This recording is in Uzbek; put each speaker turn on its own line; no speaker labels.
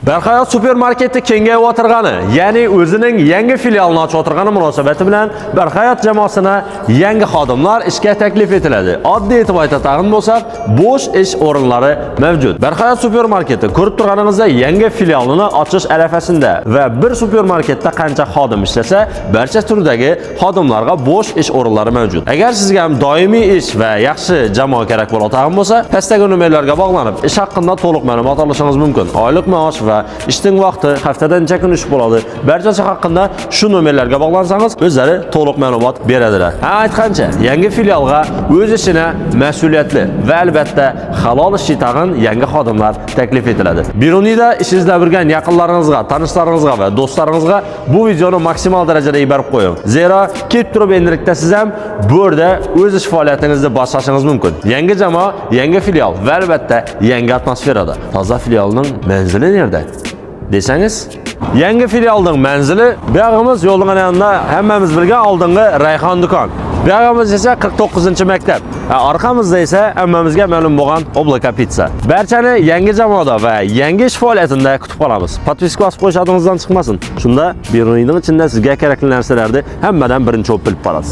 Barhayot supermarketi kengayib o'tirgani, ya'ni o'zining yangi filialini ochib o'tirgani munosabati bilan Barhayot jamoasina yangi xodimlar ishga taklif etiladi. Oddiy e'tibor tag'in bo'lsak, bo'sh ish o'rinlari mavjud. Barhayot supermarketi ko'rib turganingizdek yangi filialini ochish arafasida va bir supermarketda qancha xodim ishlasa, barcha turdagi xodimlarga bo'sh ish o'rinlari mavjud. Agar sizga ham doimiy ish va yaxshi jamoa kerak bo'ladigan bo'lsa, pastdagi nomerlarga bog'lanib, ish haqida to'liq ma'lumot olishingiz mumkin. Oylik maosh va ishning vaqti, haftada necha kun ish bo'ladi, barchasi haqida shu nomerlarga bog'lansangiz, o'zlari to'liq ma'lumot beradilar. Ha, aytgancha, yangi filialga o'z ishini mas'uliyatli va albatta halol ish tag'in yangi xodimlar taklif etiladi. Birunida ish izlab yurgan yaqinlaringizga, tanishlaringizga va do'stlaringizga bu videoni maksimal darajada yuborib qo'ying. Zero kelib turib endilikda siz ham bu yerda o'z ish faoliyatingizni boshlashingiz mumkin. Yangi jamoa, yangi filial va albatta yangi atmosferada. Toza filialning manzili nerede desangiz, yangi filialning manzili buyog'imiz yo'lning yonida hammamiz bilgan oldingi Rayhon do'kon. Buyog'imiz esa 49-maktab. Orqamizda esa hammamizga ma'lum bo'lgan Oblaka Pizza. Barchani yangi jamoada va yangi ish faoliyatida kutib qolamiz. Podpiska bosib qo'yishingizdan chiqmasin. Shunda Biruniyning ichida sizga kerakli narsalarni hammadan birinchi o'pib bilib qolasiz.